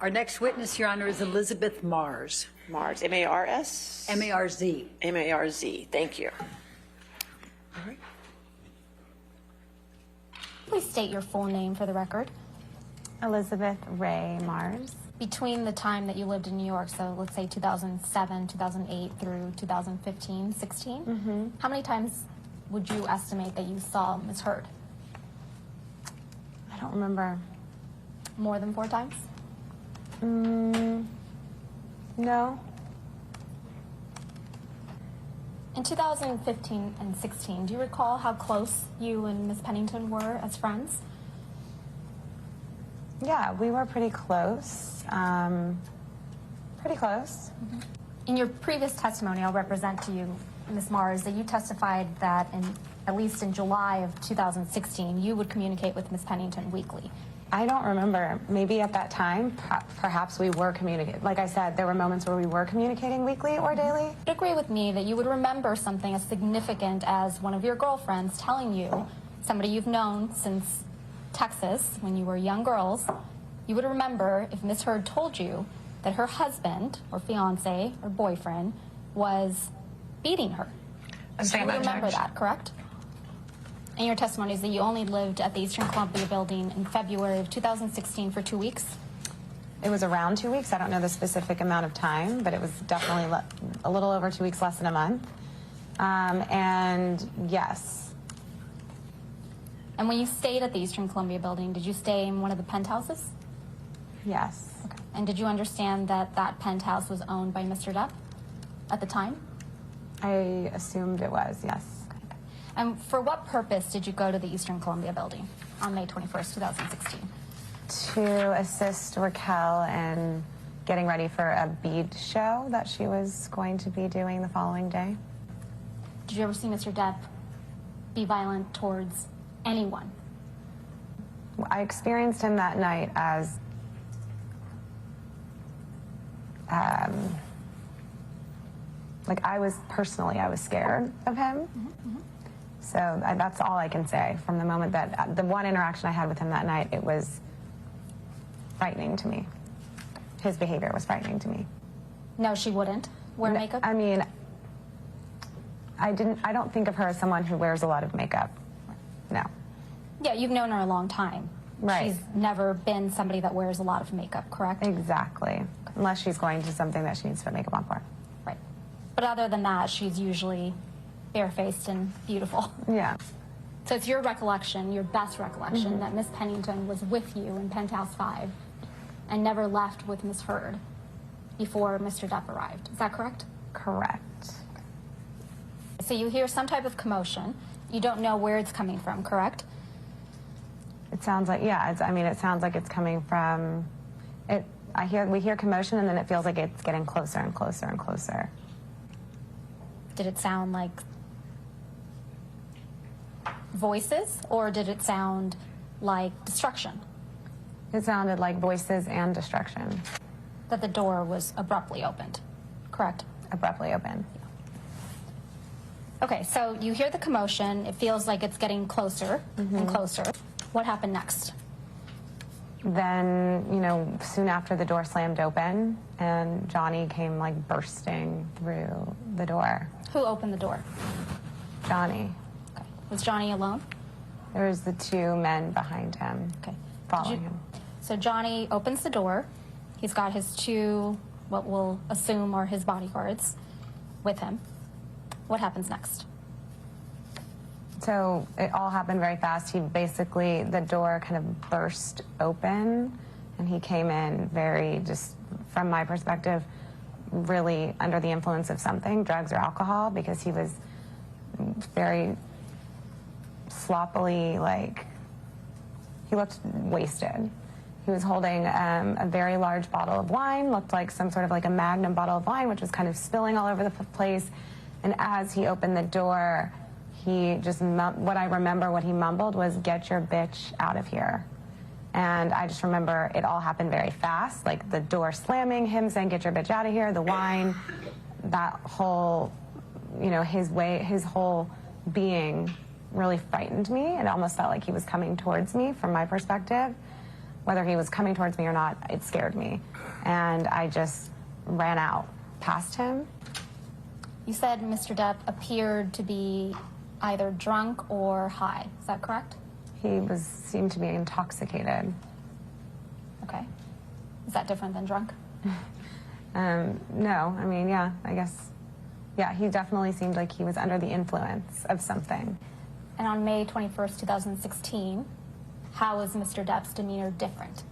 Our next witness, Your Honor, is Elizabeth Mars. Mars, M-A-R-S? M-A-R-Z. M-A-R-Z, thank you. All right. Please state your full name for the record. Elizabeth Ray Mars. Between the time that you lived in New York, so let's say 2007, 2008 through 2015, 16, how many times would you estimate that you saw Ms. Heard? I don't remember. More than 4 times? No. In 2015 and 16, do you recall how close you and Ms. Pennington were as friends? Yeah, we were pretty close. Pretty close. In your previous testimony, I'll represent to you, Ms. Mars, that you testified that at least in July of 2016, you would communicate with Ms. Pennington weekly. I don't remember. Maybe at that time, perhaps we were communicating. Like I said, there were moments where we were communicating weekly or daily. Would you agree with me that you would remember something as significant as one of your girlfriends telling you, somebody you've known since Texas, when you were young girls, you would remember if Ms. Heard told you that her husband or fiance or boyfriend was beating her? You would remember that, correct? And your testimony is that you only lived at the Eastern Columbia building in February of 2016 for 2 weeks? It was around 2 weeks. I don't know the specific amount of time, but it was definitely a little over 2 weeks, less than a month. And yes. And when you stayed at the Eastern Columbia building, did you stay in one of the penthouses? Yes. Okay. And did you understand that that penthouse was owned by Mr. Depp at the time? I assumed it was, yes. And for what purpose did you go to the Eastern Columbia building on May 21st, 2016? To assist Raquel in getting ready for a bead show that she was going to be doing the following day. Did you ever see Mr. Depp be violent towards anyone? I experienced him that night as like I was scared of him. So that's all I can say. From the moment that, the one interaction I had with him that night, it was frightening to me. His behavior was frightening to me. No, she wouldn't wear makeup? I mean, I don't think of her as someone who wears a lot of makeup. No. Yeah, you've known her a long time. Right. She's never been somebody that wears a lot of makeup, correct? Exactly. Unless she's going to something that she needs to put makeup on for. Right. But other than that, she's usually barefaced and beautiful. Yeah. So it's your recollection, your best recollection, that Miss Pennington was with you in Penthouse 5 and never left with Miss Heard before Mr. Depp arrived. Is that correct? Correct. So you hear some type of commotion. You don't know where it's coming from, correct? It sounds like, yeah, it sounds like it's coming from, we hear commotion and then it feels like it's getting closer and closer and closer. Did it sound like voices, or did it sound like destruction? It sounded like voices and destruction. That the door was abruptly opened, correct? Abruptly opened. Okay, so you hear the commotion. It feels like it's getting closer and closer. What happened next? Then, soon after the door slammed open and Johnny came like bursting through the door. Who opened the door? Johnny. Okay. Was Johnny alone? There was the 2 men behind him, following him. So Johnny opens the door. He's got his 2, what we'll assume are his bodyguards, with him. What happens next? So it all happened very fast. The door kind of burst open and he came in very, just from my perspective, really under the influence of something, drugs or alcohol, because he was very sloppily, he looked wasted. He was holding a very large bottle of wine, looked like some sort of a Magnum bottle of wine, which was kind of spilling all over the place. And as he opened the door, he just, what I remember what he mumbled was, "Get your bitch out of here." And I just remember it all happened very fast, like the door slamming, him saying, "Get your bitch out of here," the wine, that whole, his whole being really frightened me. It almost felt like he was coming towards me from my perspective. whether he was coming towards me or not, it scared me. And I just ran out past him. You said Mr. Depp appeared to be either drunk or high. Is that correct? He seemed to be intoxicated. Okay. Is that different than drunk? No, I mean, yeah, I guess. Yeah, he definitely seemed like he was under the influence of something. And on May 21st, 2016, how was Mr. Depp's demeanor different?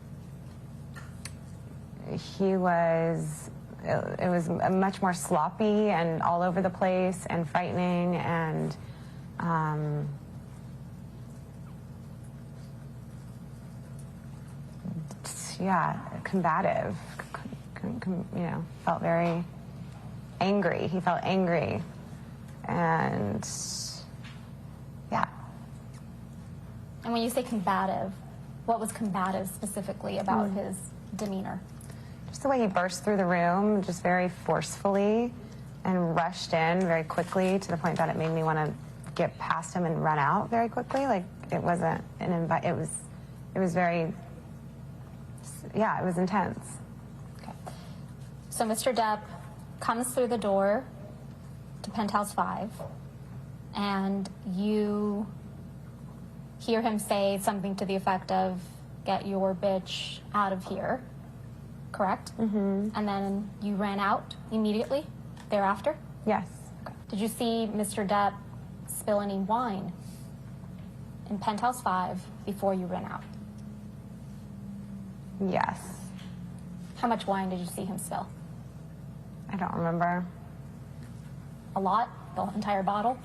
He was, it was much more sloppy and all over the place and frightening and yeah, combative, you know, felt very angry. He felt angry and yeah. And when you say combative, what was combative specifically about his demeanor? Just the way he burst through the room, just very forcefully and rushed in very quickly to the point that it made me want to get past him and run out very quickly. Like it wasn't an invite. It was very, yeah, it was intense. Okay. So Mr. Depp comes through the door to Penthouse 5, and you hear him say something to the effect of, "Get your bitch out of here," correct? Mm-hmm. And then you ran out immediately thereafter? Yes. Okay. Did you see Mr. Depp spill any wine in Penthouse 5 before you ran out? Yes. How much wine did you see him spill? I don't remember. A lot? The entire bottle?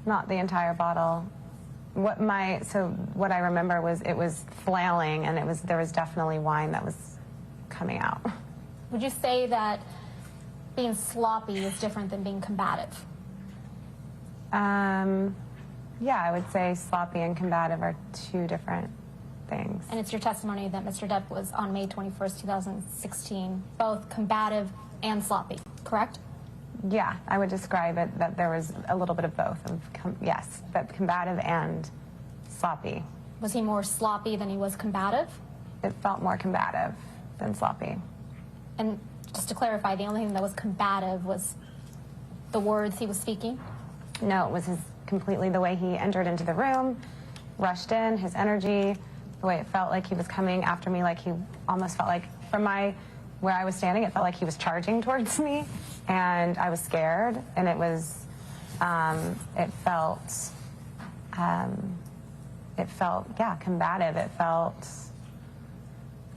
Not the entire bottle. What I remember was it was flailing, and there was definitely wine that was coming out. Would you say that being sloppy is different than being combative? Yeah, I would say sloppy and combative are two different things. And it's your testimony that Mr. Depp was, on May 21st, 2016, both combative and sloppy, correct? Yeah, I would describe it that there was a little bit of both. Yes, but combative and sloppy. Was he more sloppy than he was combative? It felt more combative than sloppy. And just to clarify, the only thing that was combative was the words he was speaking? No, it was completely the way he entered into the room, rushed in, his energy, the way it felt like he was coming after me, like he almost felt like, from where I was standing, it felt like he was charging towards me, and I was scared, and it was, it felt, yeah, combative. It felt,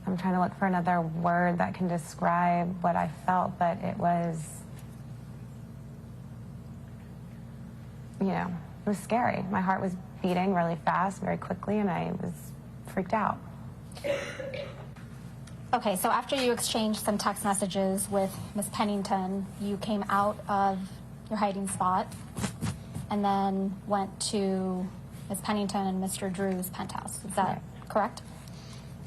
I'm trying to look for another word that can describe what I felt, but it was, you know, it was scary. My heart was beating really fast, very quickly, and I was freaked out. Okay, so after you exchanged some text messages with Miss Pennington, you came out of your hiding spot and then went to Miss Pennington and Mr. Drew's penthouse. Is that correct?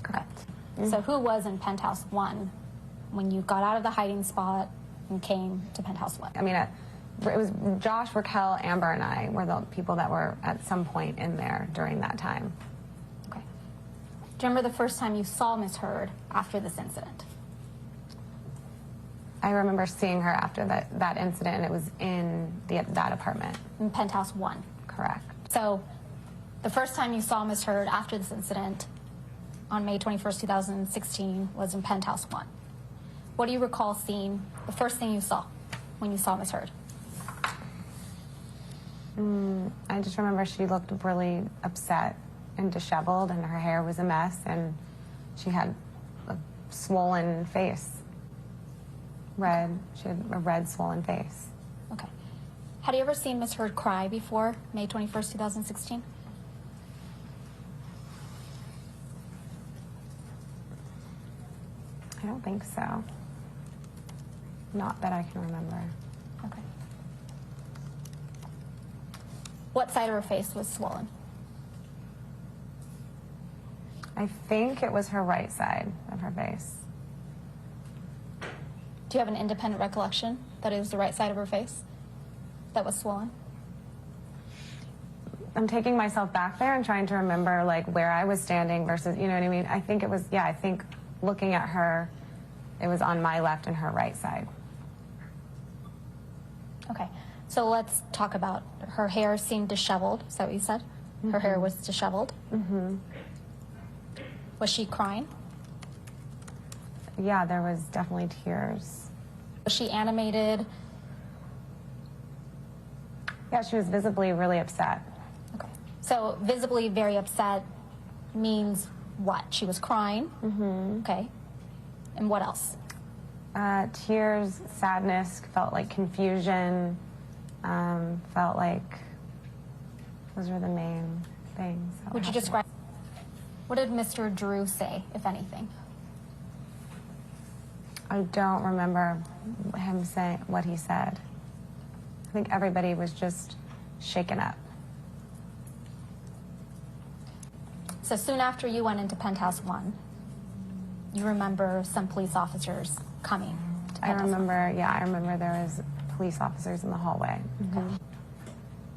Correct. Mm-hmm. So who was in Penthouse 1 when you got out of the hiding spot and came to Penthouse 1? I mean, it was Josh, Raquel, Amber, and I were the people that were at some point in there during that time. Okay. Do you remember the first time you saw Miss Heard after this incident? I remember seeing her after that incident, and it was in that apartment. In Penthouse 1? Correct. So the first time you saw Miss Heard after this incident on May 21st, 2016 was in Penthouse 1. What do you recall seeing, the first thing you saw when you saw Miss Heard? I just remember she looked really upset and disheveled, and her hair was a mess, and she had a swollen face. Red. She had a red, swollen face. Okay. Had you ever seen Miss Heard cry before May 21st, 2016? I don't think so. Not that I can remember. Okay. What side of her face was swollen? I think it was her right side of her face. Do you have an independent recollection that it was the right side of her face that was swollen? I'm taking myself back there and trying to remember like where I was standing versus, you know what I mean? I think it was, yeah, I think looking at her, it was on my left and her right side. Okay, so let's talk about her hair seemed disheveled. Is that what you said? Her hair was disheveled? Mm-hmm. Was she crying? Yeah, there was definitely tears. Was she animated? Yeah, she was visibly really upset. Okay. So visibly very upset means what? She was crying? Mm-hmm. Okay. And what else? Tears, sadness, felt like confusion, felt like those were the main things. Would you describe, what did Mr. Drew say, if anything? I don't remember him saying what he said. I think everybody was just shaken up. So soon after you went into Penthouse 1, you remember some police officers coming to Penthouse 1. I remember there was police officers in the hallway. Okay.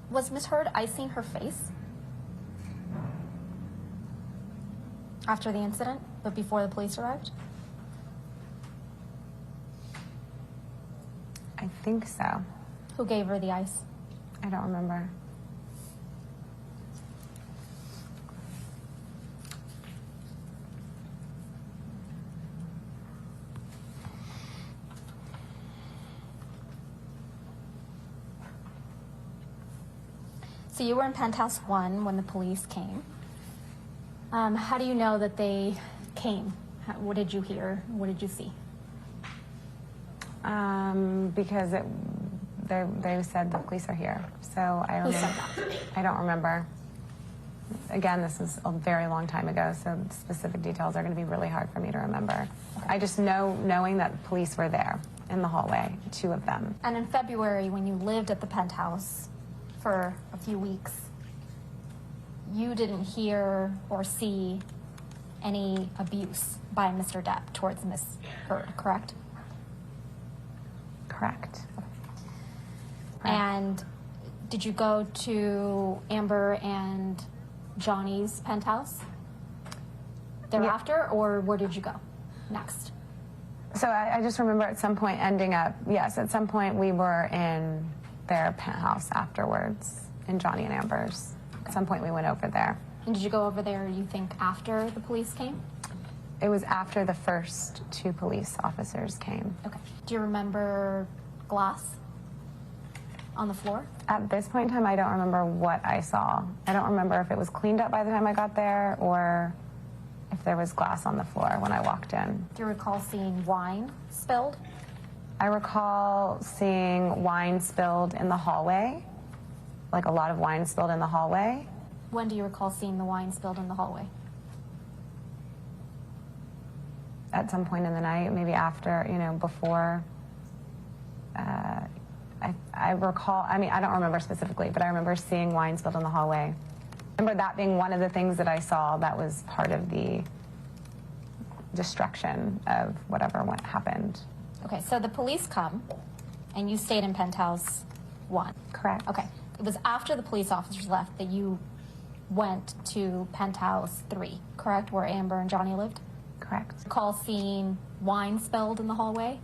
Was Ms. Heard icing her face after the incident, but before the police arrived? I think so. Who gave her the ice? I don't remember. So you were in Penthouse 1 when the police came. How do you know that they came? What did you hear? What did you see? Because they said the police are here. So I Who don't said know. that? I don't remember. Again, this is a very long time ago, so specific details are going to be really hard for me to remember. I just knowing that police were there in the hallway, 2 of them. And in February, when you lived at the Penthouse for a few weeks, you didn't hear or see any abuse by Mr. Depp towards Ms. Heard, correct? Correct. And did you go to Amber and Johnny's penthouse thereafter, or where did you go next? So I just remember at some point ending up, yes, at some point we were in their penthouse afterwards, in Johnny and Amber's. At some point we went over there. And did you go over there, you think, after the police came? It was after the first 2 police officers came. Okay. Do you remember glass on the floor? At this point in time, I don't remember what I saw. I don't remember if it was cleaned up by the time I got there or if there was glass on the floor when I walked in. Do you recall seeing wine spilled? I recall seeing wine spilled in the hallway, like a lot of wine spilled in the hallway. When do you recall seeing the wine spilled in the hallway? At some point in the night, maybe after, before. I recall, I don't remember specifically, but I remember seeing wine spilled in the hallway. I remember that being one of the things that I saw that was part of the destruction of whatever happened. Okay, so the police come, and you stayed in Penthouse 1. Correct. Okay. It was after the police officers left that you went to Penthouse 3, correct, where Amber and Johnny lived? Correct. Recall seeing wine spilled in the hallway?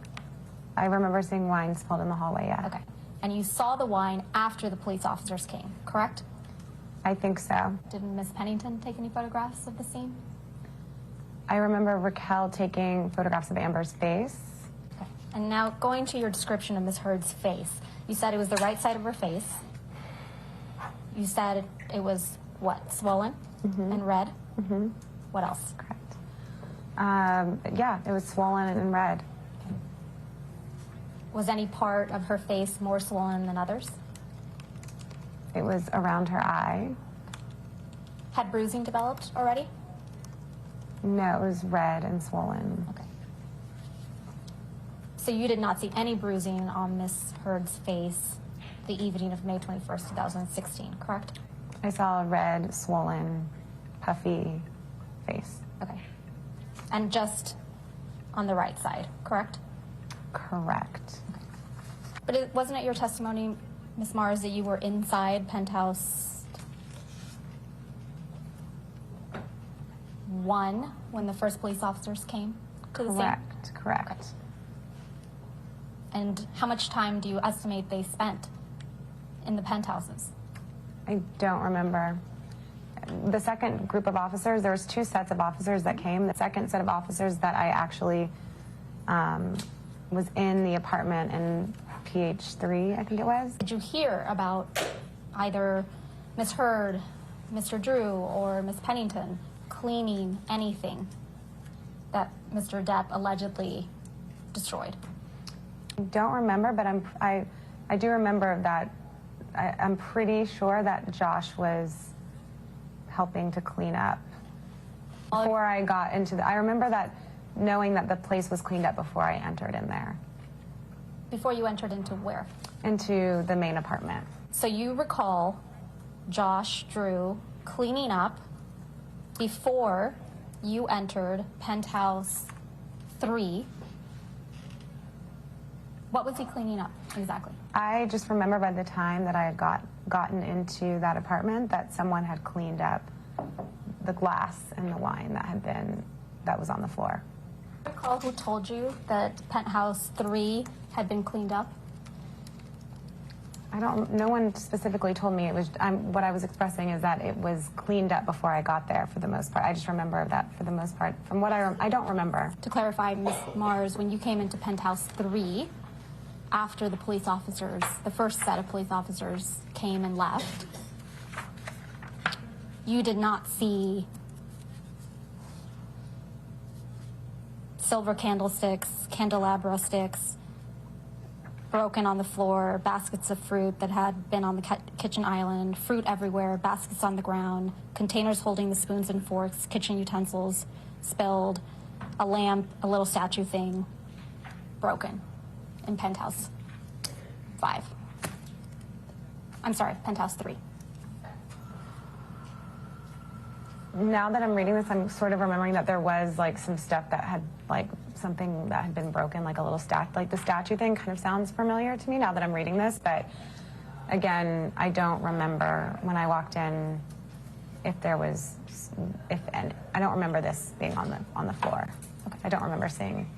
I remember seeing wine spilled in the hallway, yeah. Okay. And you saw the wine after the police officers came, correct? I think so. Didn't Miss Pennington take any photographs of the scene? I remember Raquel taking photographs of Amber's face. Okay. And now going to your description of Miss Heard's face, you said it was the right side of her face. You said it was, what, swollen and red? Mm-hmm. What else? Correct. Yeah, it was swollen and red. Was any part of her face more swollen than others? It was around her eye. Had bruising developed already? No, it was red and swollen. Okay. So you did not see any bruising on Miss Heard's face the evening of May 21st, 2016, correct? I saw a red, swollen, puffy face. Okay. And just on the right side, correct? Correct. But wasn't it your testimony, Ms. Mars, that you were inside Penthouse 1 when the first police officers came to the scene? Correct, correct. Okay. And how much time do you estimate they spent in the penthouses? I don't remember. The second group of officers, there was 2 sets of officers that came. The second set of officers that I actually was in the apartment in PH3, I think it was. Did you hear about either Ms. Heard, Mr. Drew, or Ms. Pennington cleaning anything that Mr. Depp allegedly destroyed? I don't remember, but I do remember that I'm pretty sure that Josh was helping to clean up before I got into the... I remember that knowing that the place was cleaned up before I entered in there. Before you entered into where? Into the main apartment. So you recall Josh, Drew cleaning up before you entered penthouse 3. What was he cleaning up exactly? I just remember by the time that I had gotten into that apartment that someone had cleaned up the glass and the wine that was on the floor. Do you recall who told you that penthouse 3 had been cleaned up? No one specifically told me. It was, what I was expressing is that it was cleaned up before I got there for the most part. I just remember that for the most part. From what I don't remember. To clarify, Ms. Mars, when you came into penthouse 3, after the police officers, the first set of police officers came and left, you did not see silver candlesticks, candelabra sticks, broken on the floor, baskets of fruit that had been on the kitchen island, fruit everywhere, baskets on the ground, containers holding the spoons and forks, kitchen utensils spilled, a lamp, a little statue thing, broken in penthouse 5. I'm sorry, penthouse 3. Now that I'm reading this, I'm sort of remembering that there was like some stuff that had like something that had been broken, like a little like the statue thing kind of sounds familiar to me now that I'm reading this, but again, I don't remember when I walked in if there was, and I don't remember this being on the floor. Okay. I don't remember seeing.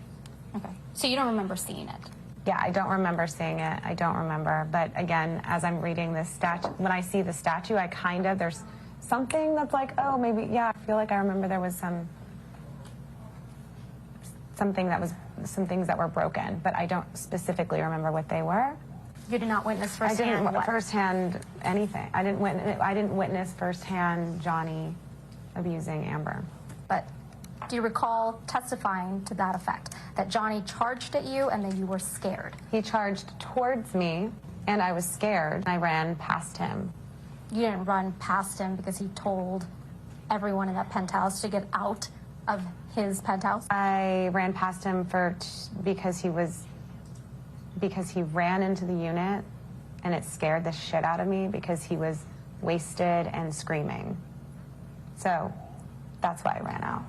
Okay, so you don't remember seeing it? Yeah, I don't remember seeing it. I don't remember, but again, as I'm reading this statue, when I see the statue, there's something that's like, oh, maybe, yeah, I feel like I remember there was some things that were broken, but I don't specifically remember what they were. You did not witness firsthand I didn't what? firsthand anything. I didn't witness firsthand Johnny abusing Amber. But do you recall testifying to that effect, that Johnny charged at you and that you were scared? He charged towards me, and I was scared. I ran past him. You didn't run past him because he told everyone in that penthouse to get out of his penthouse? I ran past him because he ran into the unit, and it scared the shit out of me because he was wasted and screaming. So that's why I ran out.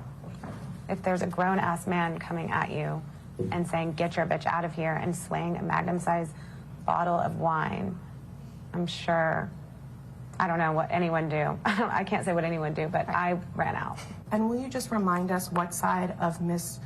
If there's a grown-ass man coming at you and saying, get your bitch out of here, and swaying a magnum-sized bottle of wine, I'm sure, I don't know what anyone do. I can't say what anyone do, but I ran out. And will you just remind us what side of Miss